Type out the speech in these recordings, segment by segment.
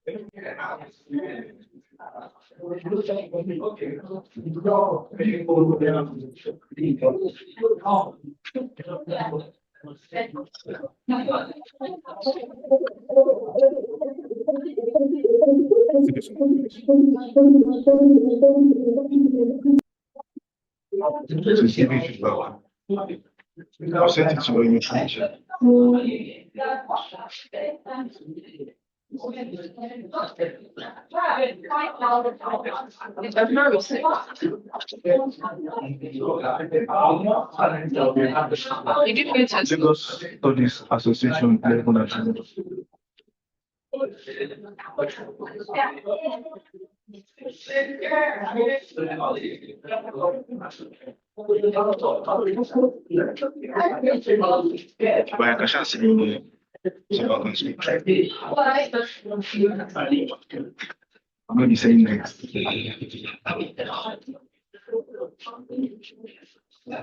I'll set it to your information. I've not received. Did you get it? Lagos Studies Association level agreement. But I can't see you. I'm going to be saying next. Maybe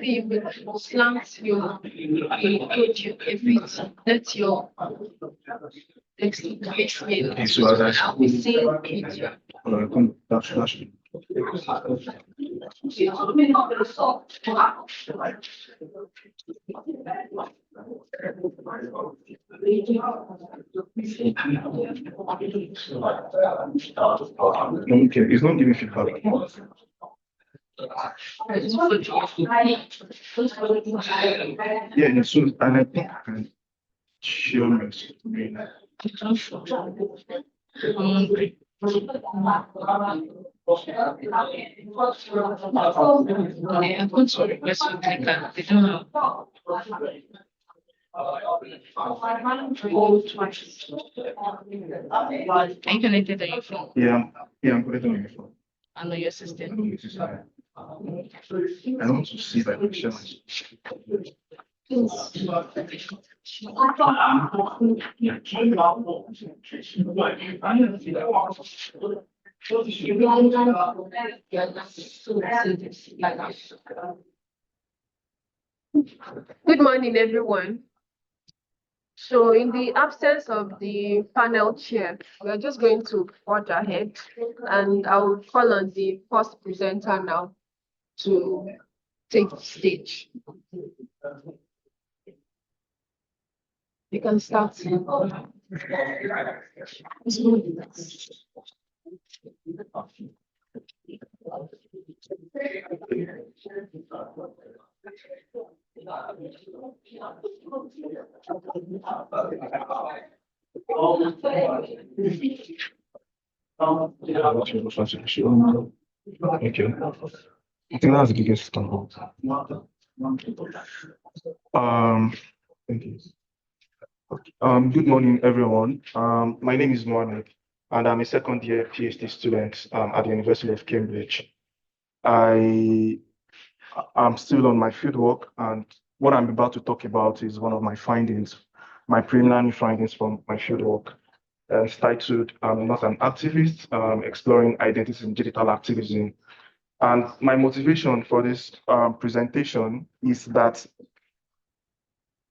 you will slant your approach if it's that's your explanation. Okay, so as I We see it. that's okay, it's not giving feedback. Yeah, so and I think I can share my screen. I'm going to request you click that. They don't have. Are you connected on your phone? Yeah, I'm connected on your phone. And on your system? I want to see if I can share my screen. Good morning, everyone. So in the absence of the panel chair, we're just going to forge ahead, and I will call on the first presenter now to take the stage. You can start. Thank you. I think that's the biggest one. Thank you. Good morning, everyone. My name is Mohamed, and I'm a second-year PhD student at the University of Cambridge. I am still on my fieldwork, and what I'm about to talk about is one of my findings, my preliminary findings from my fieldwork. It's titled "I'm Not an Activist, Exploring Identities in Digital Activism." And my motivation for this presentation is that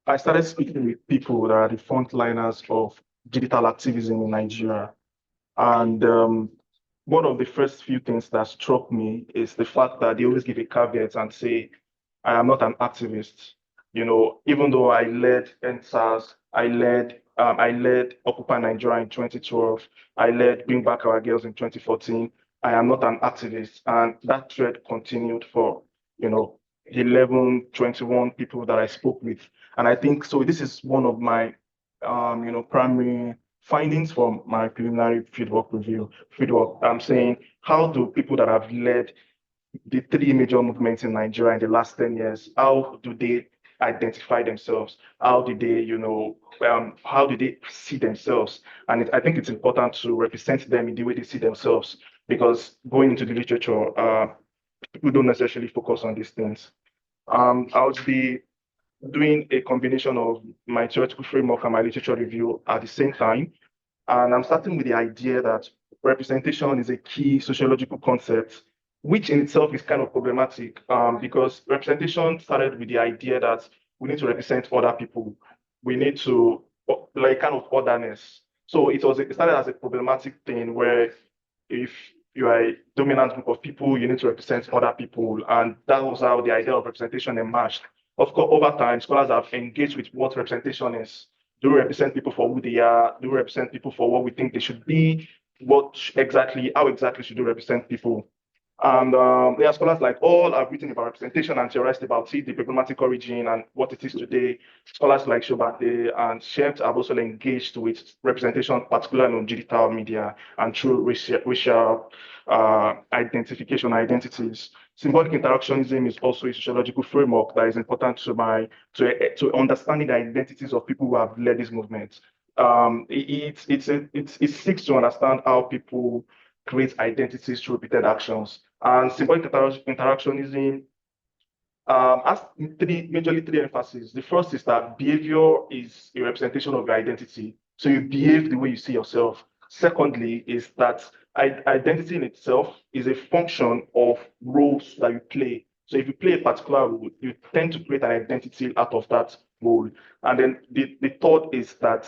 I started speaking with people that are the frontliners of digital activism in Nigeria. And one of the first few things that struck me is the fact that they always give a caveat and say, I am not an activist. You know, even though I led NSAS, I led Occupy Nigeria in 2012, I led Bring Back Our Girls in 2014, I am not an activist. And that thread continued for, 11, 21 people that I spoke with. And I think, so this is one of my, primary findings from my preliminary fieldwork. I'm saying, how do people that have led the three major movements in Nigeria in the last 10 years, how do they identify themselves? How do they, how do they see themselves? And I think it's important to represent them in the way they see themselves, because going into the literature, people don't necessarily focus on these things. I'll be doing a combination of my theoretical framework and my literature review at the same time. And I'm starting with the idea that representation is a key sociological concept, which in itself is kind of problematic because representation started with the idea that we need to represent other people. We need to, like, kind of otherness. So it started as a problematic thing where if you are a dominant group of people, you need to represent other people. And that was how the idea of representation emerged. Of course, over time, scholars have engaged with what representation is. Do we represent people for who they are? Do we represent people for what we think they should be? How exactly should we represent people? And there are scholars like all have written about representation and theorized about it, the problematic origin and what it is today. Scholars like Shobate and Shemt have also engaged with representation, particularly on digital media and through racial identification identities. Symbolic interactionism is also a sociological framework that is important to understanding the identities of people who have led this movement. It seeks to understand how people create identities through repeated actions. And symbolic interactionism has majorly three emphases. The first is that behavior is a representation of your identity. So you behave the way you see yourself. Secondly, is that identity in itself is a function of roles that you play. So if you play a particular role, you tend to create an identity out of that role. And then the third is that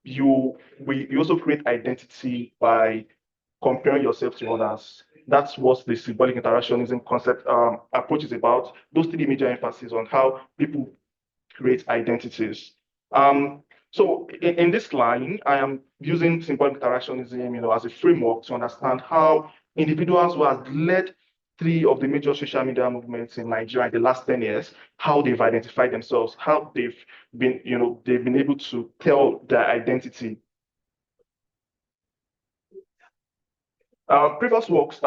you also create identity by comparing yourself to others. That's what the symbolic interactionism concept approach is about. Those three major emphases on how people create identities. So in this line, I am using symbolic interactionism, as a framework to understand how individuals who have led three of the major social media movements in Nigeria in the last 10 years, how they've identified themselves, how they've been able to tell their identity. Previous works,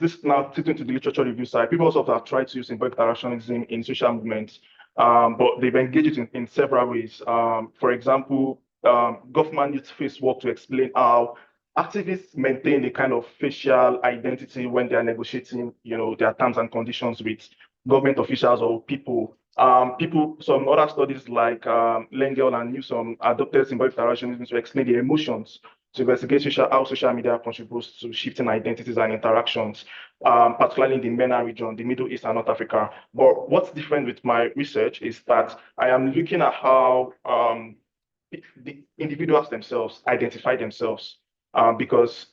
this now taken to the literature review side, previous works have tried to use symbolic interactionism in social movements, but they've engaged it in several ways. For example, government used face work to explain how activists maintain a kind of facial identity when they are negotiating, their terms and conditions with government officials or people. Some other studies like Lengel and Newsom adopted symbolic interactionism to explain the emotions to investigate how social media contributes to shifting identities and interactions, particularly in the MENA region, the Middle East and North Africa. But what's different with my research is that I am looking at how the individuals themselves identify themselves, because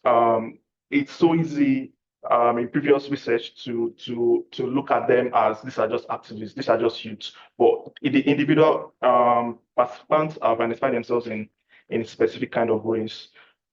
it's so easy in previous research to look at them as these are just activists, these are just youths. But the individual participants have identified themselves in specific kind of ways.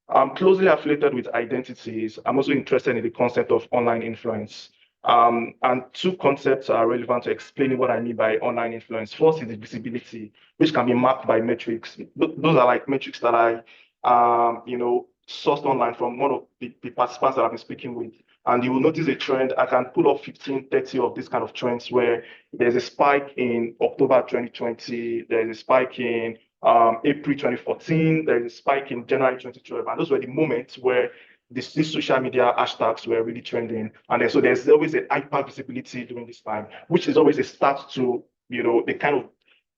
I'm closely affiliated with identities. I'm also interested in the concept of online influence. And two concepts are relevant to explaining what I mean by online influence. First is the visibility, which can be mapped by metrics. Those are like metrics that sourced online from one of the participants that I've been speaking with. And you will notice a trend. I can pull up 15, 30 of these kind of trends where there's a spike in October 2020, there's a spike in April 2014, there is a spike in January 2012. And those were the moments where these social media hashtags were really trending. And then, so there's always a hyper visibility during this time, which is always a start to, the kind of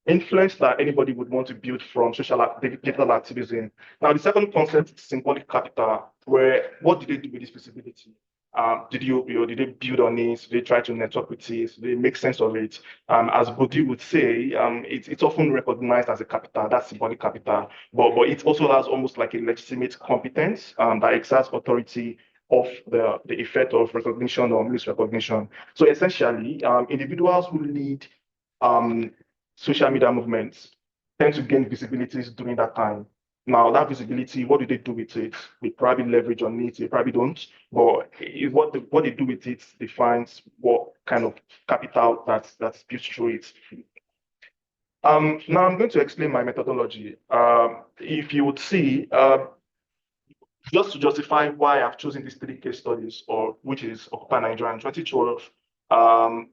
influence that anybody would want to build from digital activism. Now, the second concept is symbolic capital, where what did they do with this visibility? Did they build on it? Did they try to network with it? Did they make sense of it? As Bodhi would say, it's often recognized as a capital, that's symbolic capital, but it also has almost like a legitimate competence that exerts authority of the effect of recognition or misrecognition. So essentially, individuals who lead um, social media movements tend to gain visibilities during that time. Now, that visibility, what do they do with it? They probably leverage on it, they probably don't. But what they do with it defines what kind of capital that's built through it. Now I'm going to explain my methodology. If you would see, just to justify why I've chosen these three case studies, or which is Occupy Nigeria in 2012,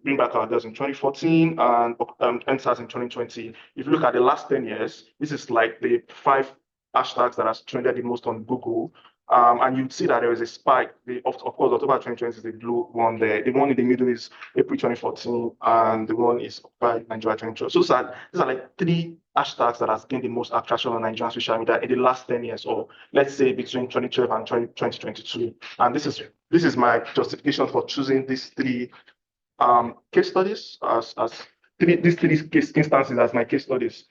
Bring Back Our Girls in 2014, and NSAS in 2020. If you look at the last 10 years, this is like the 5 hashtags that has trended the most on Google. And you'd see that there was a spike. Of course, October 2020 is the blue one there. The one in the middle is April 2014, and the one is Occupy Nigeria 2012. So these are like three hashtags that has gained the most attraction on Nigerian social media in the last 10 years, or let's say between 2012 and 2022. And this is my justification for choosing these three case studies as these three case instances as my case studies.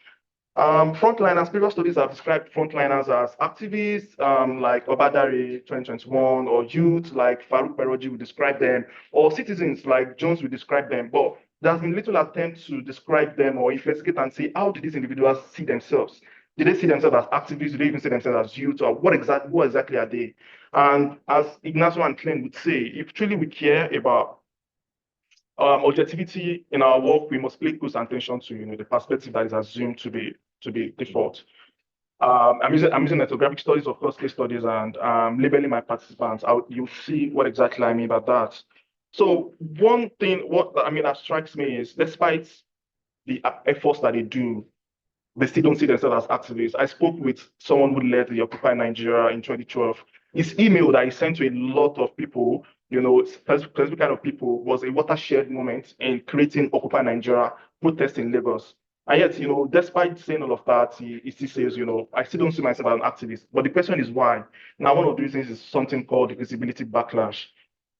Frontliners, previous studies have described frontliners as activists like Obadari 2021, or youth like Farouk Peroji would describe them, or citizens like Jones would describe them. But there's been little attempt to describe them or investigate and say, how did these individuals see themselves? Did they see themselves as activists? Did they even see themselves as youth? Or what exactly are they? And as Ignacio and Clem would say, if truly we care about objectivity in our work, we must pay close attention to the perspective that is assumed to be default. I'm using ethnographic studies, of course, case studies, and labeling my participants. You'll see what exactly I mean by that. So one thing, that strikes me is, despite the efforts that they do, they still don't see themselves as activists. I spoke with someone who led the Occupy Nigeria in 2012. His email that he sent to a lot of people, specific kind of people, was a watershed moment in creating Occupy Nigeria protest in Lagos. And yet, despite saying all of that, he still says, I still don't see myself as an activist. But the question is why. Now, one of the reasons is something called the visibility backlash.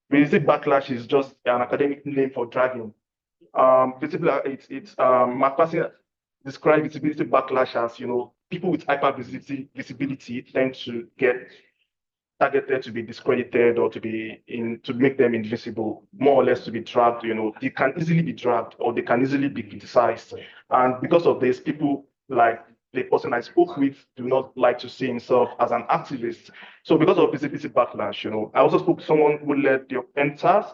Visibility backlash is just an academic name for dragging. Mark Passing described visibility backlash as, people with hyper visibility tend to get targeted to be discredited, or to make them invisible, more or less to be dragged. They can easily be dragged, or they can easily be criticized. And because of this, people like the person I spoke with do not like to see himself as an activist. So because of visibility backlash, I also spoke to someone who led the NTAS,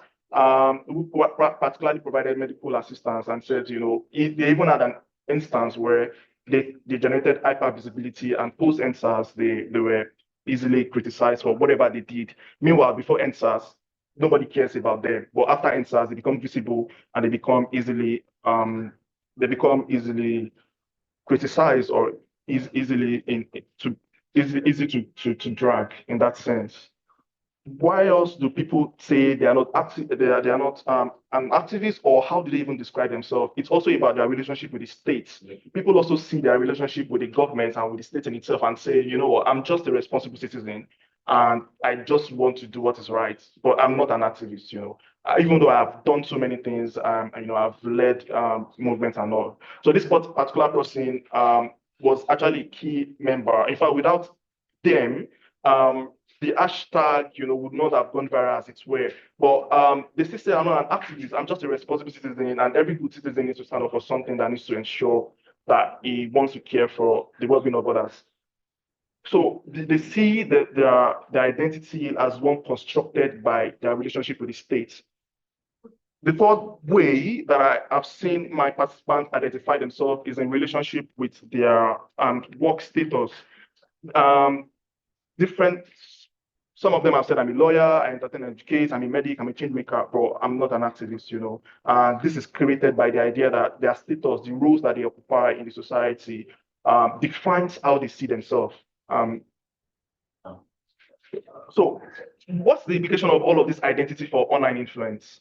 who particularly provided medical assistance, and said, they even had an instance where they generated hyper visibility, and post NSAS, they were easily criticized for whatever they did. Meanwhile, before NSAS, nobody cares about them. But after NSAS, they become visible, and they become easily criticized, or easily easy to drag in that sense. Why else do people say they are not active? They are not an activist, or how do they even describe themselves? It's also about their relationship with the state. People also see their relationship with the government and with the state in itself, and say, you know what, I'm just a responsible citizen, and I just want to do what is right, but I'm not an activist. Even though I've done so many things, I've led movements and all. So this particular person was actually a key member. In fact, without them, the hashtag, would not have gone viral as it were. But they still say I'm not an activist. I'm just a responsible citizen, and every good citizen needs to stand up for something that needs to ensure that he wants to care for the well-being of others. So they see their identity as one constructed by their relationship with the state. The third way that I have seen my participants identify themselves is in relationship with their work status. Um, Different Some of them have said, I'm a lawyer, I entertain and educate, I'm a medic, I'm a change maker, but I'm not an activist. And this is created by the idea that their status, the roles that they occupy in the society, defines how they see themselves. So what's the implication of all of this identity for online influence?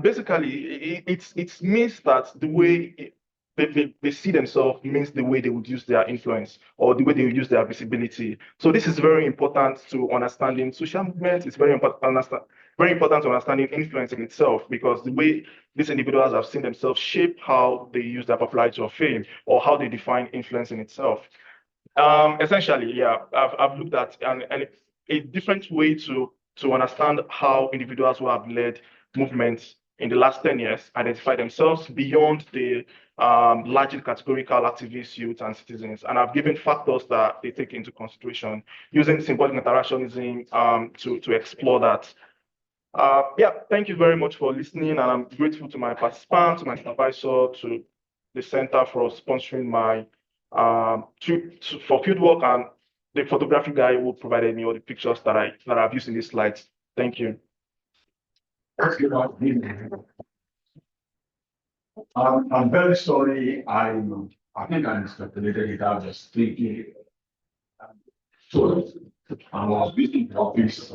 Basically, it means that the way they see themselves means the way they would use their influence, or the way they would use their visibility. So this is very important to understanding social movements. It's very important to understanding influence in itself, because the way these individuals have seen themselves shape how they use their popularity or fame, or how they define influence in itself. Essentially, yeah, I've looked at and a different way to understand how individuals who have led movements in the last 10 years identify themselves beyond the largely categorical activists, youth, and citizens. And I've given factors that they take into consideration using symbolic interactionism to explore that. Yeah, thank you very much for listening, and I'm grateful to my participants, to my supervisor, to the center for sponsoring my trip for fieldwork, and the photography guy who provided me all the pictures that I've used in these slides. Thank you. I'm very sorry. I think I miscalculated it. I was thinking. So I was busy in the office.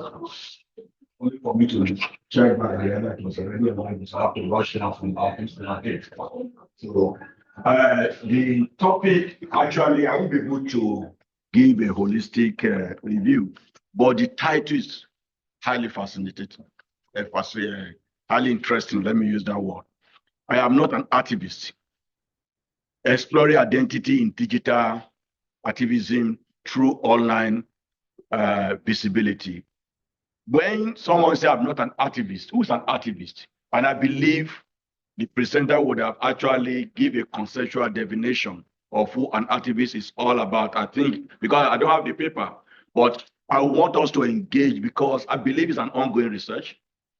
Only for me to check by the end, it was already arrived, so I have to rush out from the office and I did. So, the topic, actually, I won't be able to give a holistic review, but the title is highly fascinating, highly interesting. Let me use that word. I am not an activist. Exploring identity in digital activism through online visibility. When someone says I'm not an activist, who's an activist? And I believe the presenter would have actually give a conceptual definition of who an activist is all about. I think, because I don't have the paper, but I want us to engage because I believe it's an ongoing research.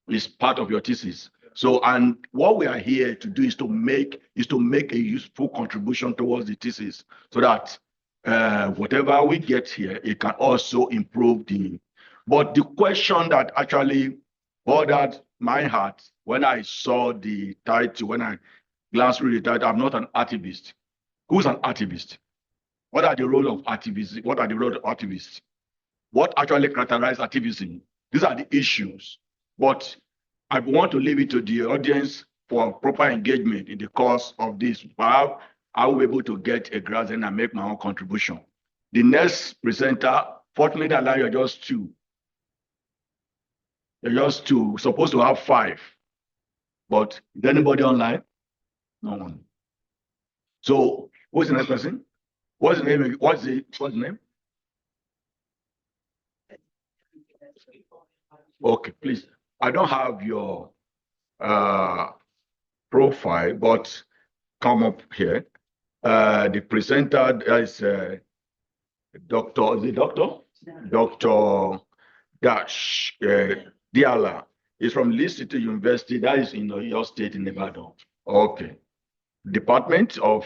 It's part of your thesis. So, and what we are here to do is to make a useful contribution towards the thesis, so that whatever we get here, it can also improve the. But the question that actually bothered my heart when I saw the title, when I glanced through the title, I'm not an activist. Who's an activist? What are the role of activists? What are the role of activists? What actually characterizes activism? These are the issues. But I want to leave it to the audience for proper engagement in the course of this. Perhaps I will be able to get a grasp and make my own contribution. The next presenter, fortunately, allow you just two. You're just two, supposed to have five. But is anybody online? No one. So what's the next person? What's the name? What's the name? Okay, please. I don't have your profile, but come up here. The presenter is Dr. Is it Doctor? Dr. Dash Diala is from Lee City University. That is in your state in Nevada. Okay. Department of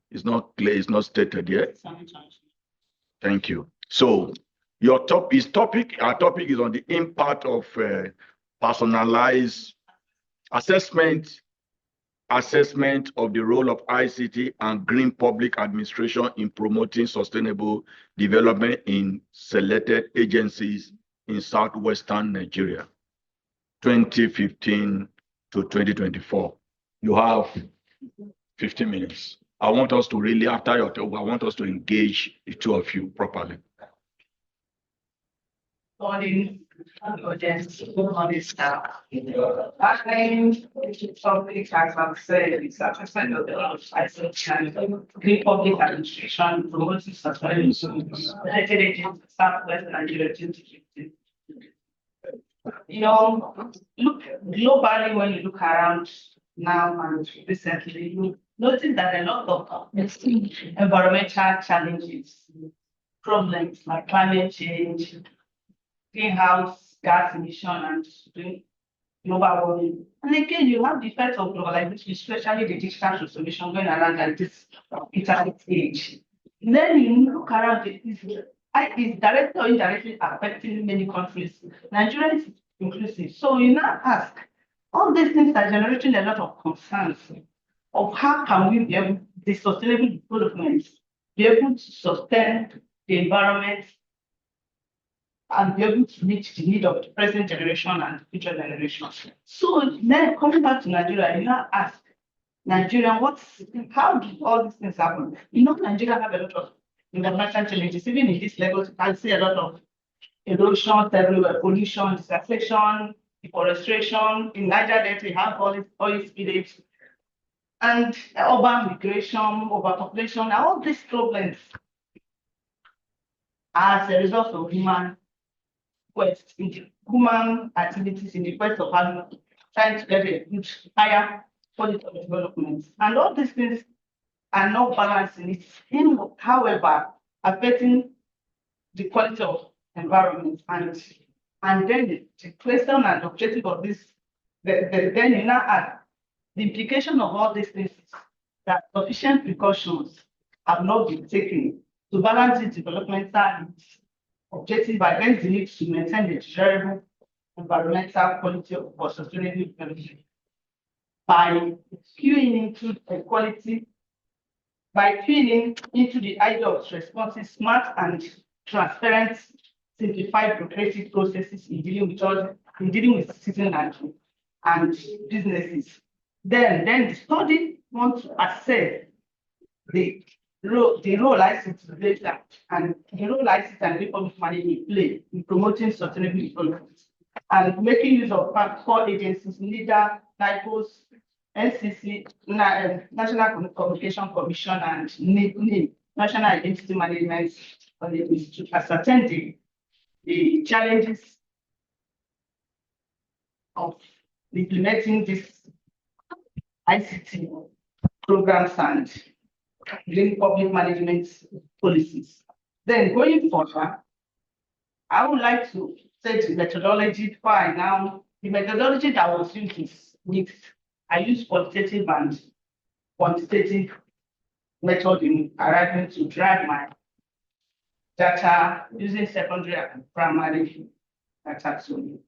is not clear, is not stated yet. Thank you. So our topic is on the impact of personalized assessment of the role of ICT and green public administration in promoting sustainable development in selected agencies in southwestern Nigeria, 2015 to 2024. You have 15 minutes. I want us to really, after your talk, I want us to engage the two of you properly. Morning, audience, good morning, staff. I think the topic, as I've said, is assessment of the ICT and green public administration promoting sustainable United Agents Southwest Nigeria 2015. You know, look globally when you look around now and recently, you notice that a lot of environmental challenges, problems like climate change, greenhouse gas emission, and global warming. And again, you have the effect of globalization, especially the digital transformation going around at this internet age. Then you look around, it's directly or indirectly affecting many countries. Nigeria is inclusive. So you now ask, all these things are generating a lot of concerns of how can we be able, the sustainable development, be able to sustain the environment and be able to meet the need of the present generation and the future generations. So then coming back to Nigeria, you now ask Nigeria, how do all these things happen? You know, Nigeria have a lot of environmental challenges. Even in this level, you can see a lot of erosion everywhere, pollution, desertation, deforestation. In Niger Delta, we have all these oil spillage and urban migration, overpopulation, and all these problems as a result of human activities in the quest of trying to get a good, higher quality of development. And all these things are not balancing it, however, affecting the quality of environment. And then the question and objective of this, then you now add the implication of all these things is that sufficient precautions have not been taken to balance the developmental objective by the need to maintain the desirable environmental quality for sustainable development by queuing into equality, by queuing into the idea of responsive, smart, and transparent simplify bureaucratic processes in dealing with citizens and businesses. Then the study wants to assess the role ICT plays and the role ICT and public management play in promoting sustainable development and making use of core agencies, NIDA, NIPOS, NCC, National Communication Commission, and NIM, National Identity Management to ascertain the challenges of implementing these ICT programs and doing public management policies. Then going further, I would like to say the methodology before I now. The methodology that was used is mixed. I use qualitative and quantitative method in arriving to drive my data using secondary and primary data to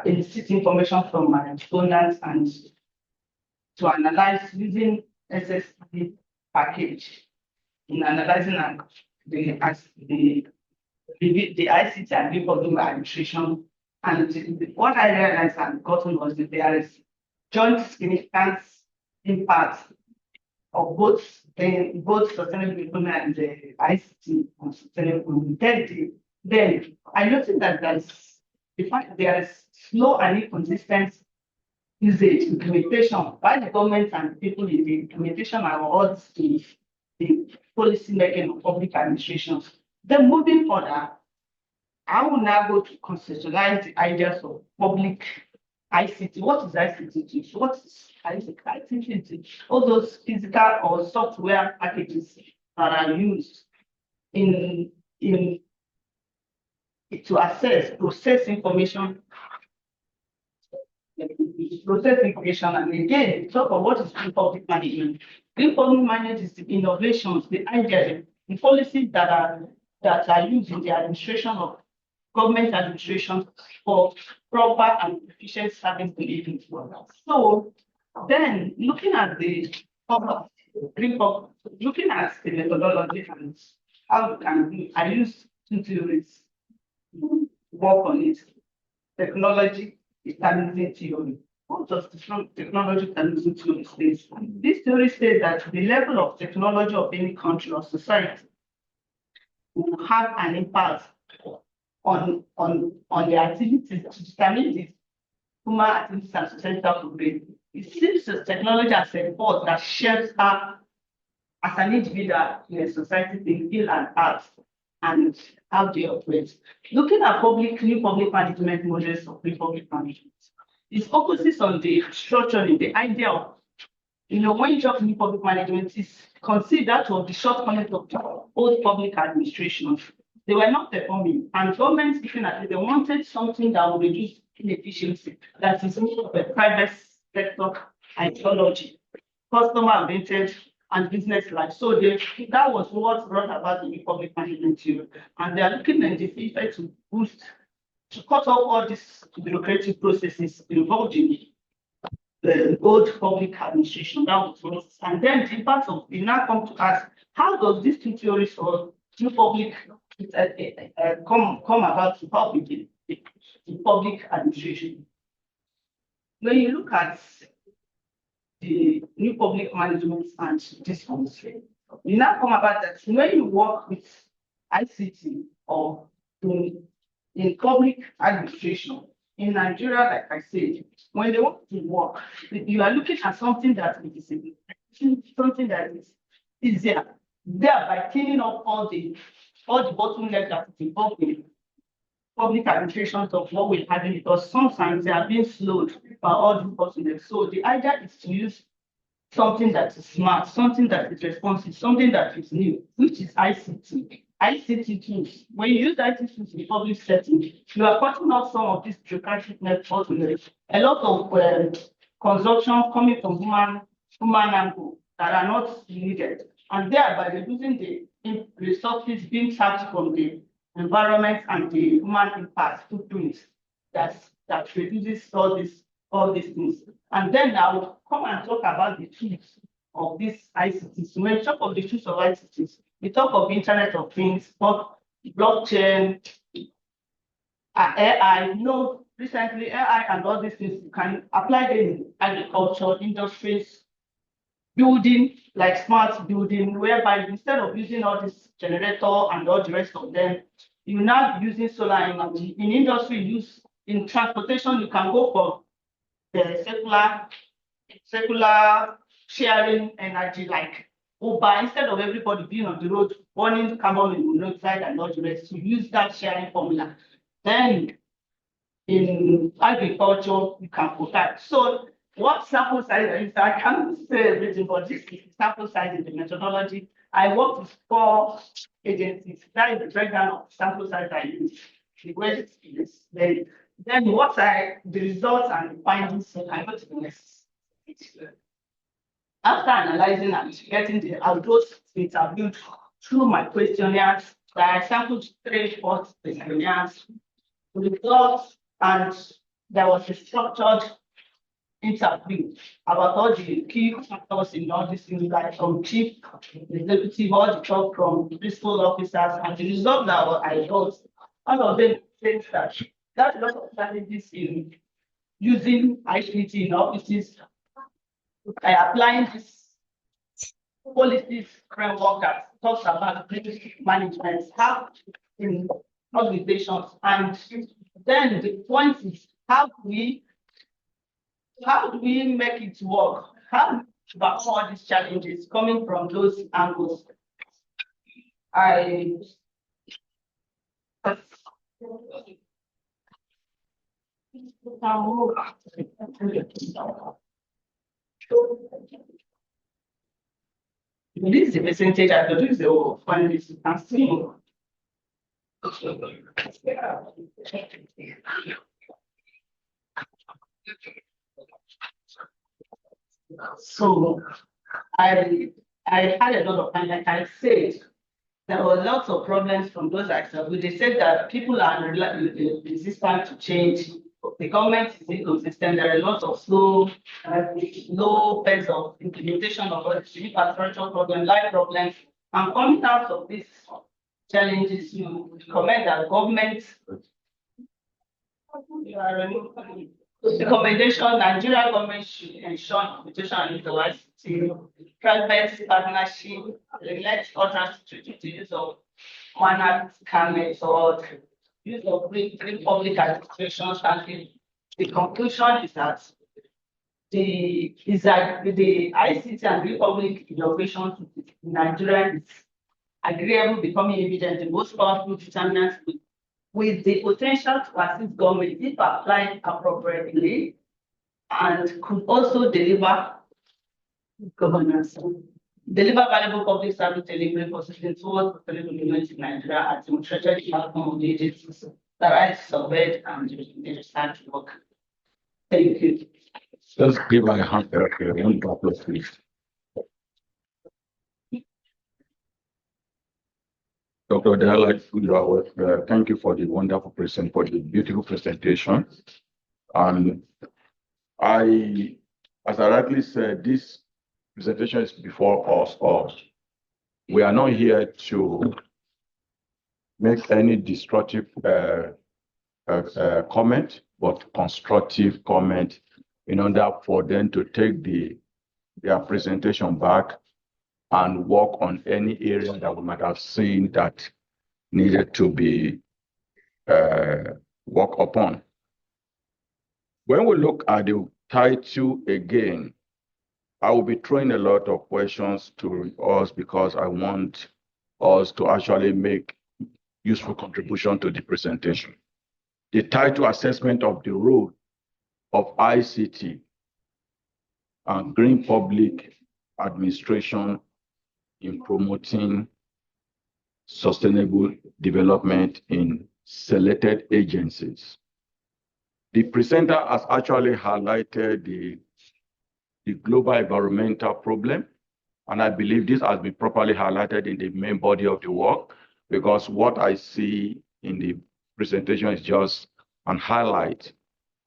elicit information from my respondents and to analyze using SSD package in analyzing the ICT and public administration. And what I realized and gotten was that there is joint significant impact of both sustainable development and the ICT on sustainable development. Then I noticed that there is slow and inconsistent usage implementation by the government and people in the implementation and all the policy making of public administrations. Then moving further, I will now go to conceptualize the ideas of public ICT. What is ICT? What is ICT? All those physical or software packages that are used in to access, process information, and again, talk about what is green public management. Green public management is the innovations, the ideas, the policies that are used in the administration of government administration for proper and efficient service delivery. So then looking at the methodology and how we can do, I use two theories to work on it. Technology determinism theory. What does technology determinism theory say? This theory says that the level of technology of any country or society will have an impact on the activities to determine the human activities and societal progress. It seems that technology as a force that shapes her as an individual in a society in feel and art and how they operate. Looking at new public management models of public management, it focuses on the structuring, the idea of, when you talk new public management, is considered of the shortcomings of old public administrations. They were not performing, and governments, looking at it, they wanted something that would reduce inefficiency, that is more of a private sector ideology, customer-oriented and business-like. So that was what brought about the new public management theory. And they are looking at the future to cut off all these bureaucratic processes involved in the old public administration. That was one. And then the impact of, we now come to ask, how does these two theories or new public come about to help with the public administration? When you look at the new public management and this ones, you now come about that when you work with ICT or in public administration in Nigeria, like I said, when they want to work, you are looking at something that is easier, thereby cleaning up all the bottlenecks that is involved in public administrations of what we're having, because sometimes they are being slowed by all the bottlenecks. So the idea is to use something that is smart, something that is responsive, something that is new, which is ICT. ICT tools. When you use ICT tools in public setting, you are cutting off some of these bureaucratic bottlenecks. A lot of consumption coming from human angle that are not needed, and thereby reducing the resources being tapped from the environment and the human impact footprint that reduces all these things. And then I will come and talk about the tools of these ICTs. When we talk of the tools of ICTs, we talk of Internet of Things, blockchain, AI. Recently AI and all these things you can apply them in agriculture, industries, building, like smart building, whereby instead of using all this generator and all the rest of them, you now be using solar energy. In industry, in transportation, you can go for the circular sharing energy like Uber. Instead of everybody being on the road burning carbon monoxide and all the rest, you use that sharing formula. Then in agriculture, you can protect. So what sample size is, I can't say everything, but this is sample size in the methodology. I work with 4 agencies. That is the breakdown of sample size I use. The way it is. Then the results and the findings, I go to the next. After analyzing and getting the outputs interviewed through my questionnaires, I sampled 3 questionnaires, results, and there was a structured interview about all the key factors in all these things, like from chief executive, all the top from principal officers, and the result that I got, all of them said that there's a lot of challenges in using ICT in offices, applying this policies framework that talks about risk management, how in organizations, and then the point is how do we make it work? How do we overcome all these challenges coming from those angles? I this is the percentage I produce the whole finalists you can see. So I had a lot of time, like I said, there were lots of problems from those actors. They said that people are resistant to change. The government is inconsistent. There are lots of low pace of implementation of all the infrastructure problems, life problems. And coming out of these challenges, you recommend that government recommendation, Nigeria government should ensure implementation and university, private partnership, let others to use of managed care method, use of green public administration strategy. The conclusion is that the ICT and green public innovation in Nigeria is agreeable, becoming evident, the most powerful determinants with the potential to assist government if applied appropriately, and could also deliver governance, deliver valuable public service delivery for citizens towards fulfilling community in Nigeria as demonstrated in outcome of the agencies that I surveyed and the research work. Thank you. Let's give a hand there. One applause, please. Dr. Dela, thank you for the wonderful for the beautiful presentation. And as I rightly said, this presentation is before us all. We are not here to make any destructive comment, but constructive comment in order for them to take their presentation back and work on any area that we might have seen that needed to be worked upon. When we look at the title again, I will be throwing a lot of questions to us because I want us to actually make useful contribution to the presentation. The title, Assessment of the Role of ICT and Green Public Administration in Promoting Sustainable Development in Selected Agencies. The presenter has actually highlighted the global environmental problem, and I believe this has been properly highlighted in the main body of the work, because what I see in the presentation is just an highlight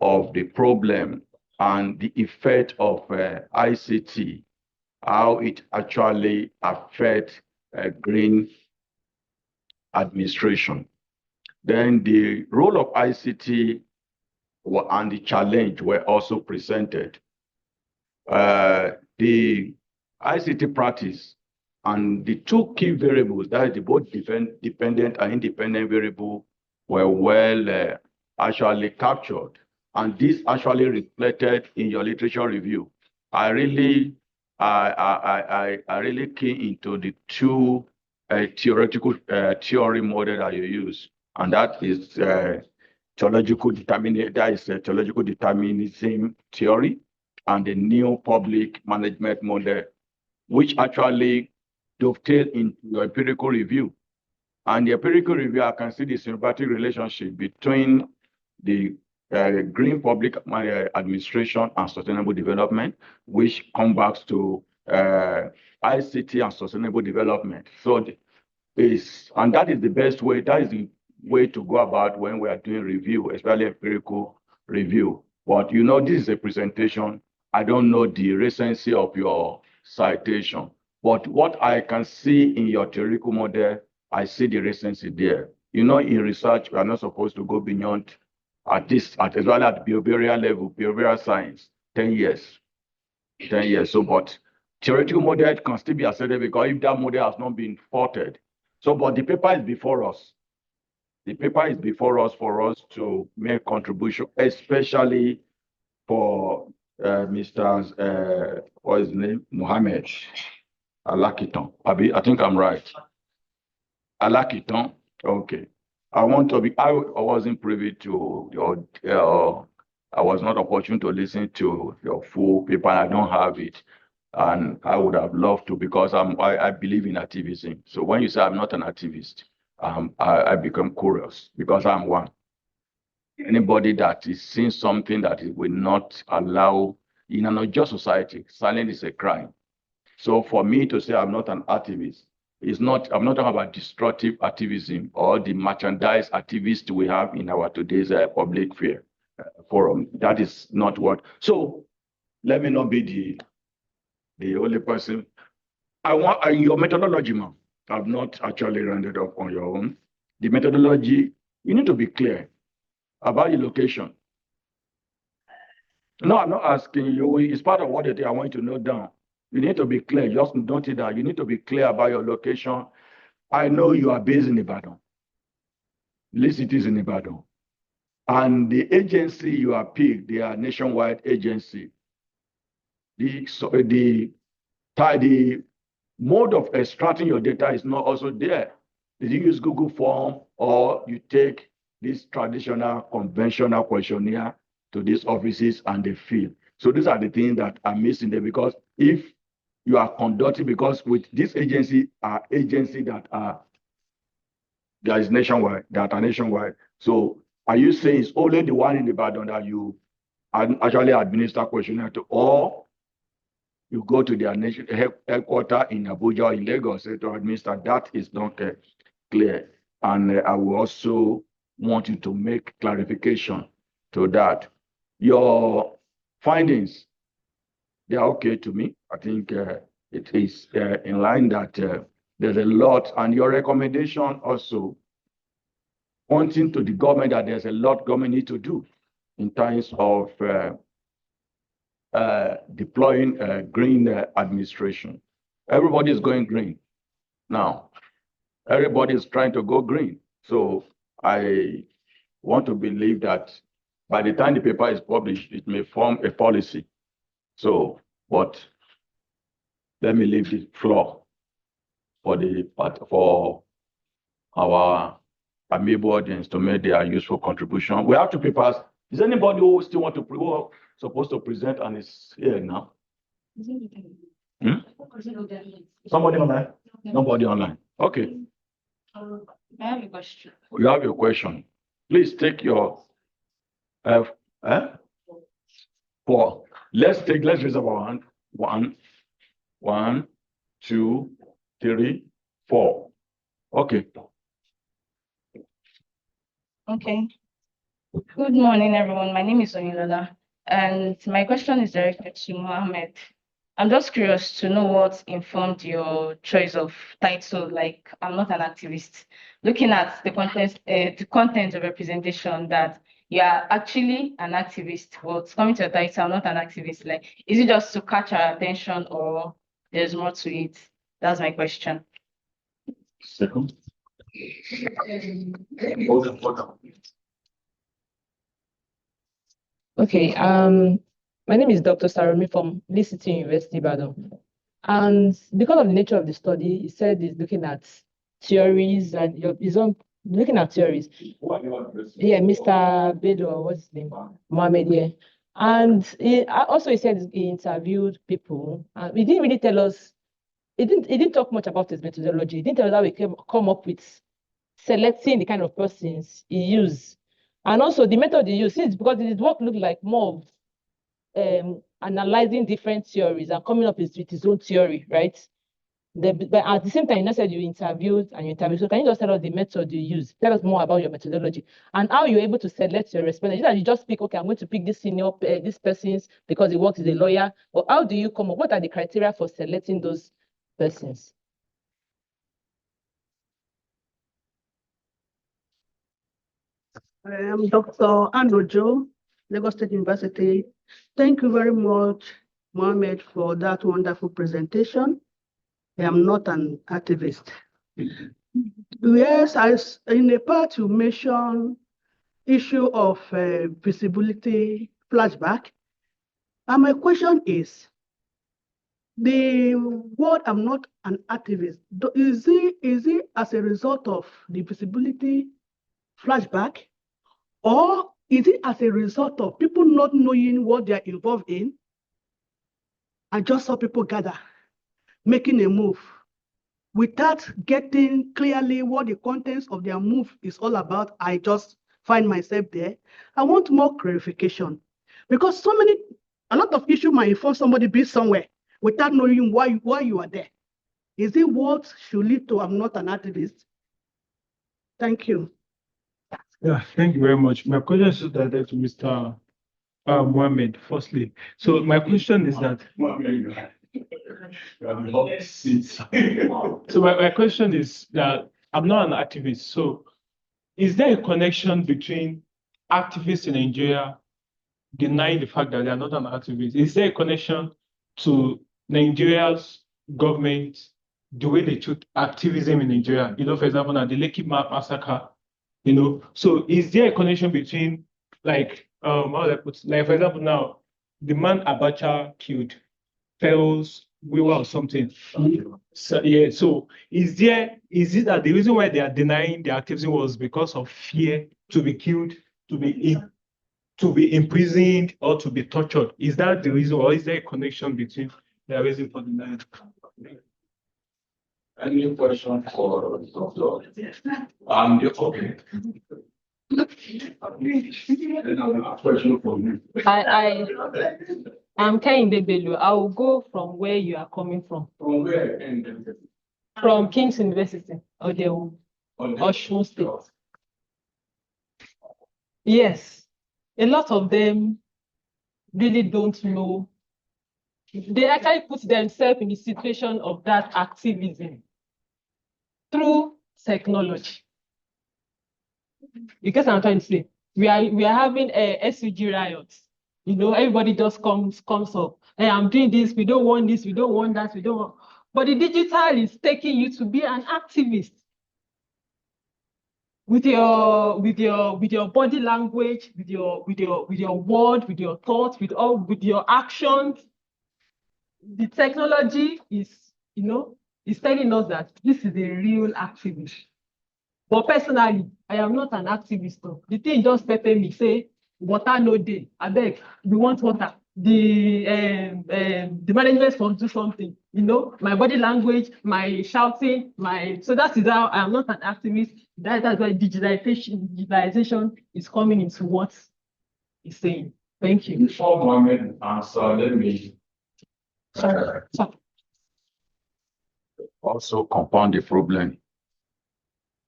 of the problem and the effect of ICT, how it actually affects green administration. Then the role of ICT and the challenge were also presented. The ICT practice and the two key variables, that is the both dependent and independent variable, were well actually captured. And this actually reflected in your literature review. I really key into the two theoretical theory model that you use, and that is theological determinism theory and the new public management model, which actually dovetail into your empirical review. And the empirical review, I can see the symbiotic relationship between the green public administration and sustainable development, which come back to ICT and sustainable development. So and that is the best way, that is the way to go about when we are doing review, especially empirical review. But you know, this is a presentation. I don't know the recency of your citation, but what I can see in your theoretical model, I see the recency there. You know, in research, we are not supposed to go beyond as well at behavioral level, behavioral science, 10 years. 10 years. So, but theoretical model can still be accepted because if that model has not been faulted. So, but the paper is before us. The paper is before us for us to make contribution, especially for Mr. What's his name? Mohammed Alakiton. I think I'm right. Alakiton. Okay. I wasn't privy to your, I was not opportune to listen to your full paper. I don't have it. And I would have loved to because I believe in activism. So when you say I'm not an activist, I become curious because I'm one. Anybody that is seeing something that it will not allow in an unjust society, silence is a crime. So for me to say I'm not an activist, I'm not talking about destructive activism or the merchandise activists we have in our today's public fair forum. That is not what. So let me not be the only person. I want your methodology, ma'am. I've not actually rounded up on your own. The methodology, you need to be clear about your location. No, I'm not asking you. It's part of what I want you to note down. You need to be clear. Just note it down. You need to be clear about your location. I know you are based in Ibadan. Least it is in Ibadan. And the agency you are picked, they are nationwide agency. The mode of extracting your data is not also there. Did you use Google form or you take this traditional conventional questionnaire to these offices and they fill? So these are the things that are missing there because if you are conducting, because with this agency are agency that are nationwide. So are you saying it's only the one in Ibadan that you actually administer questionnaire to, or you go to their headquarters in Abuja or in Lagos to administer? That is not clear. And I will also want you to make clarification to that. Your findings, they are okay to me. I think it is in line that there's a lot, and your recommendation also pointing to the government that there's a lot government need to do in terms of deploying green administration. Everybody is going green now. Everybody is trying to go green. So I want to believe that by the time the paper is published, it may form a policy. So, but let me leave the floor for our amiable audience to make their useful contribution. We have two papers. Is anybody who still want to supposed to present and is here now? Somebody online? Nobody online. Okay. I have a question. You have your question. Please take your four. Let's raise our hand. One, two, three, four. Okay. Okay. Good morning, everyone. My name is Onilola, and my question is directed to Mohammed. I'm just curious to know what informed your choice of title, like I'm not an activist. Looking at the content of representation that you are actually an activist, but coming to your title, I'm not an activist. Like, is it just to catch our attention or there's more to it? That's my question. Second. Hold on. Okay, my name is Dr. Sarami from Lee City University, Ibadan. And because of the nature of the study, he said he's looking at theories and he's on looking at theories. Yeah, Mr. Bedo, what's his name? Mohammed, yeah. And he said he interviewed people. He didn't really tell us, he didn't talk much about his methodology. He didn't tell us how we come up with selecting the kind of persons he used. And also the method he used, since because his work looked like more of analyzing different theories and coming up with his own theory, right? But at the same time, you said you interviewed. So can you just tell us the method you use? Tell us more about your methodology and how you're able to select your respondents. That you just pick, okay, I'm going to pick this senior, this person's because he works as a lawyer. Or how do you come up? What are the criteria for selecting those persons? I am Dr. Anojo, Lagos State University. Thank you very much, Mohammed, for that wonderful presentation. I am not an activist. Yes, in the part you mentioned issue of visibility flashback. And my question is, the word I'm not an activist, is it as a result of the visibility flashback? Or is it as a result of people not knowing what they're involved in and just saw people gather, making a move without getting clearly what the contents of their move is all about? I just find myself there. I want more clarification because a lot of issues might inform somebody be somewhere without knowing why you are there. Is it what should lead to I'm not an activist? Thank you. Yeah, thank you very much. My question is directed to Mr. Mohammed, firstly. So my question is that. So my question is that I'm not an activist. So is there a connection between activists in Nigeria denying the fact that they are not an activist? Is there a connection to Nigeria's government, the way they took activism in Nigeria? For example, now the Lekki massacre. So is there a connection between, like, how do I put, like, for example, now the man Abacha killed fells Wiwa or something. So yeah, so is it that the reason why they are denying the activism was because of fear to be killed, to be imprisoned, or to be tortured? Is that the reason, or is there a connection between the reason for denying? Any question for Dr. Okay. Question for you. I'm Kehinde Bello. I will go from where you are coming from. From where? From King's University, Osun State. Yes, a lot of them really don't know. They actually put themselves in the situation of that activism through technology. Because I'm trying to say, we are having a SUG riots. Everybody just comes up. Hey, I'm doing this. We don't want this. We don't want that. We don't want. But the digital is taking you to be an activist with your body language, with your word, with your thoughts, with your actions. The technology is telling us that this is a real activist. But personally, I am not an activist. The thing just pepper me, say, water no day. I beg, we want water. The management must do something. My body language, my shouting, so that is how I am not an activist. That's why digitalization is coming into what he's saying. Thank you. Before Mohammed answer, let me also compound the problem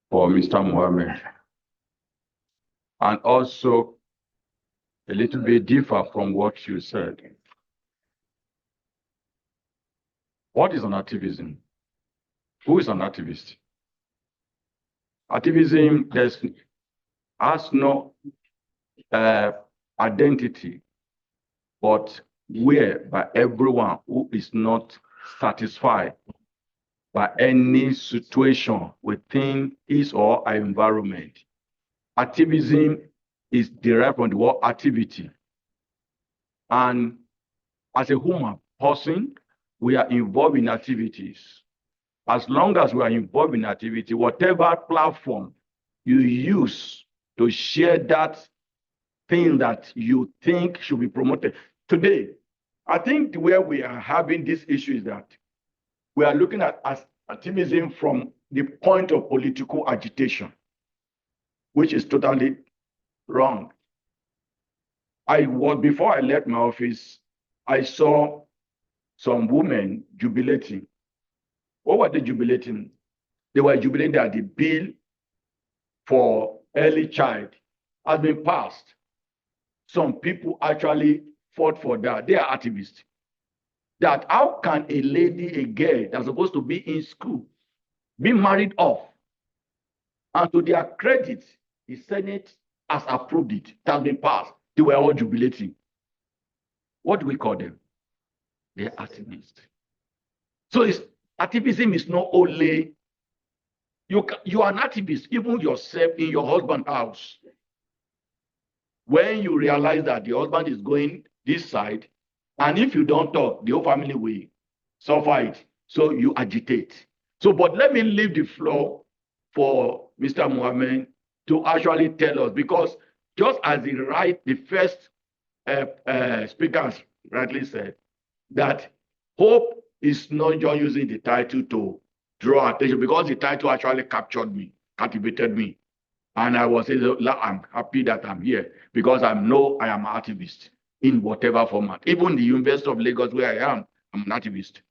for Mr. Mohammed, and also a little bit differ from what you said. What is an activism? Who is an activist? Activism has no identity, but whereby everyone who is not satisfied by any situation within his or her environment. Activism is derived from the word activity. And as a human person, we are involved in activities. As long as we are involved in activity, whatever platform you use to share that thing that you think should be promoted. Today, I think where we are having this issue is that we are looking at as activism from the point of political agitation, which is totally wrong. Before I left my office, I saw some women jubilating. What were they jubilating? They were jubilating that the bill for early child has been passed. Some people actually fought for that. They are activists. That how can a lady, a girl that's supposed to be in school, be married off? And to their credit, the Senate has approved it. It has been passed. They were all jubilating. What do we call them? They're activists. So activism is not only, you are an activist, even yourself in your husband's house. When you realize that the husband is going this side, and if you don't talk, the whole family will suffer it. So you agitate. So, but let me leave the floor for Mr. Mohammed to actually tell us, because just as the first speaker rightly said, that hope is not just using the title to draw attention, because the title actually captivated me. And I was saying, I'm happy that I'm here because I know I am an activist in whatever format. Even the University of Lagos, where I am, I'm an activist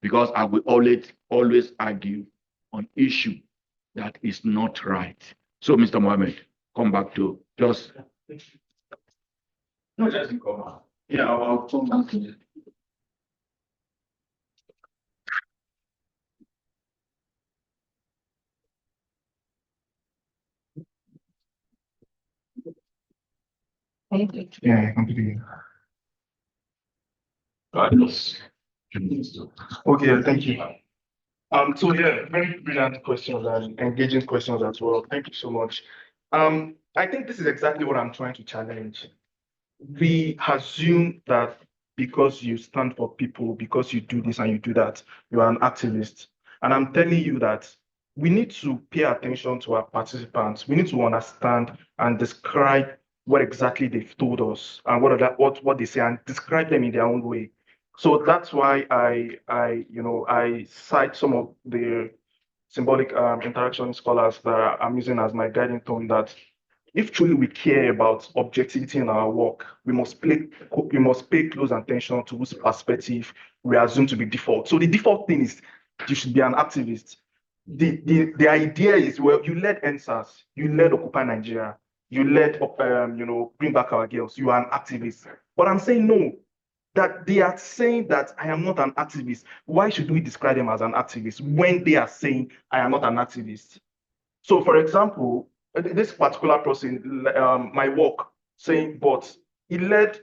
because I will always argue on issue that is not right. So, Mr. Mohammed, come back to just. No, just come on. Yeah, I'll come back. Okay. Yeah, completely. Okay, thank you. So yeah, very brilliant questions and engaging questions as well. Thank you so much. I think this is exactly what I'm trying to challenge. We assume that because you stand for people, because you do this and you do that, you are an activist. And I'm telling you that we need to pay attention to our participants. We need to understand and describe what exactly they've told us and what they say and describe them in their own way. So that's why I cite some of the symbolic interaction scholars that I'm using as my guiding tone, that if truly we care about objectivity in our work, we must pay close attention to whose perspective we assume to be default. So the default thing is you should be an activist. The idea is, well, you led NSAS, you led Occupy Nigeria, you led Bring Back Our Girls, you are an activist. But I'm saying no, that they are saying that I am not an activist. Why should we describe them as an activist when they are saying I am not an activist? So, for example, this particular person, my work, saying, but he led,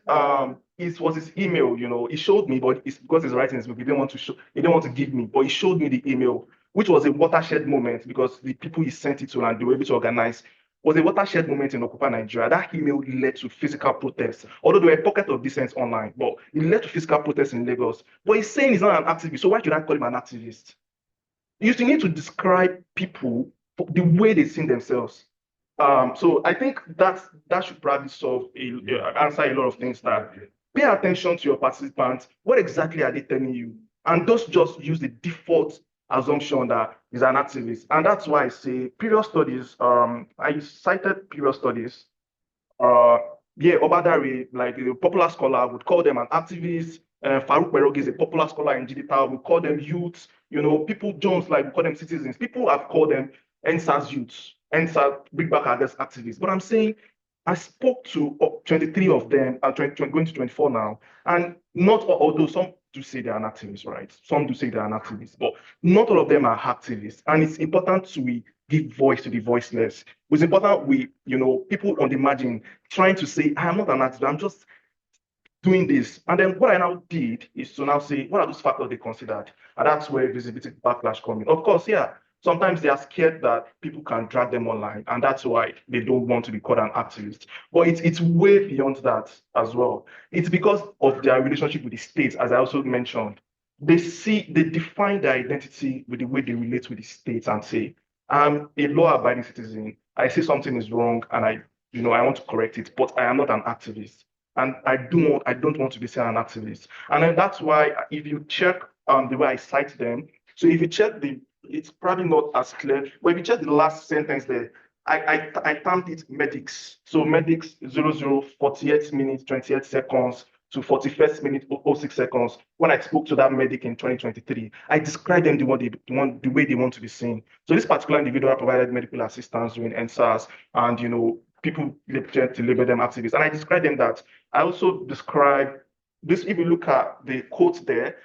it was his email, he showed me, but it's because he's writing his book, he didn't want to show, he didn't want to give me, but he showed me the email, which was a watershed moment because the people he sent it to and they were able to organize was a watershed moment in Occupy Nigeria. That email led to physical protests, although there were pockets of dissent online, but it led to physical protests in Lagos. But he's saying he's not an activist, so why should I call him an activist? You need to describe people the way they see themselves. So I think that should probably answer a lot of things. That pay attention to your participants. What exactly are they telling you? And don't just use the default assumption that is an activist. And that's why I say previous studies. I cited previous studies. Obadari, like a popular scholar, would call them an activist. Farouk Berogi is a popular scholar in digital. We call them youths. People Jones, like we call them citizens. People have called them NSAS youths, NSAS Big Back Others activists. But I'm saying I spoke to 23 of them, 20, going to 24 now, and not although some do say they're an activist, right? Some do say they're an activist, but not all of them are activists. And it's important we give voice to the voiceless. It's important people on the margin trying to say, I am not an activist, I'm just doing this. And then what I now did is to now say, what are those factors they considered? And that's where visibility backlash comes in. Of course, yeah, sometimes they are scared that people can drag them online, and that's why they don't want to be called an activist. But it's way beyond that as well. It's because of their relationship with the state, as I also mentioned. They define their identity with the way they relate with the state and say, I'm a law-abiding citizen. I say something is wrong and I want to correct it, but I am not an activist. And I don't want to be seen an activist. And then that's why if you check the way I cite them, so if you check it's probably not as clear, but if you check the last sentence there, I termed it medics. So medics 0048 minutes, 28 seconds to 41st minute, 06 seconds. When I spoke to that medic in 2023, I described them the way they want to be seen. So this particular individual provided medical assistance during NSAS, and people tend to label them activists. And I described them that. I also describe this. If you look at the quote there,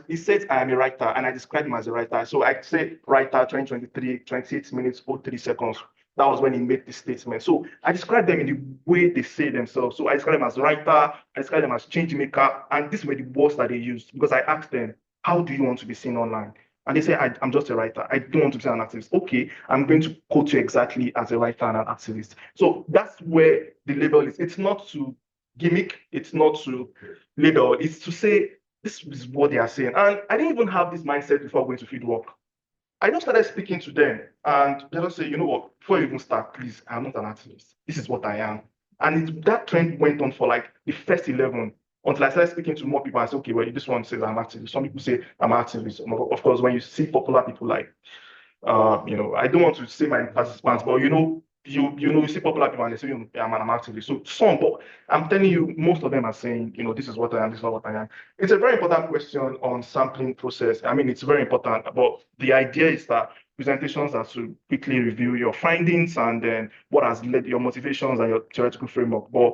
he says I am a writer, and I describe him as a writer. So I say writer 2023, 28 minutes, 03 seconds. That was when he made this statement. So I describe them in the way they say themselves. So I describe them as writer, I describe them as change maker, and these were the words that they used because I asked them, how do you want to be seen online? And they say, I'm just a writer. I don't want to be an activist. Okay, I'm going to quote you exactly as a writer and an activist. So that's where the label is. It's not to gimmick, it's not to label, it's to say, this is what they are saying. And I didn't even have this mindset before going to field work. I just started speaking to them, and they just say, you know what, before you even start, please, I'm not an activist. This is what I am. And that trend went on for like the first 11 until I started speaking to more people. I said, okay, well, this one says I'm activist. Some people say I'm activist. Of course, when you see popular people like I don't want to say my participants, but you see popular people and they say, I'm an activist. So some, but I'm telling you, most of them are saying, this is what I am, this is not what I am. It's a very important question on sampling process. I mean, it's very important, but the idea is that presentations are to quickly review your findings and then what has led your motivations and your theoretical framework. But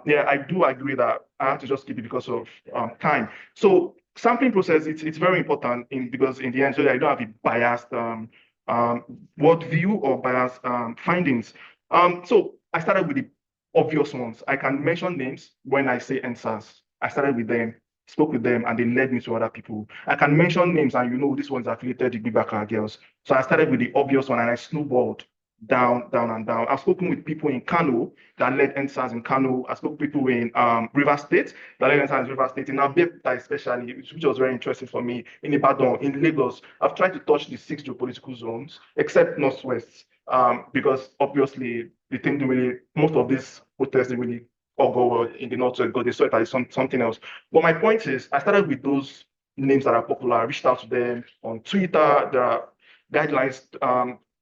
yeah, I do agree that I have to just keep it because of time. So sampling process, it's very important because in the end, so that you don't have a biased worldview or biased findings. So I started with the obvious ones. I can mention names when I say answers. I started with them, spoke with them, and they led me to other people. I can mention names, and this one's affiliated with Bibaka girls. So I started with the obvious one, and I snowballed down, down, and down. I've spoken with people in Kano that led NSAS in Kano. I spoke with people in River State that led NSAS in River State. In Abeokuta especially, which was very interesting for me. In Ibadan, in Lagos, I've tried to touch the 6 geopolitical zones, except Northwest, because obviously the thing really, most of these protests didn't really all go well in the Northwest because they saw it as something else. But my point is, I started with those names that are popular. I reached out to them on Twitter. There are guidelines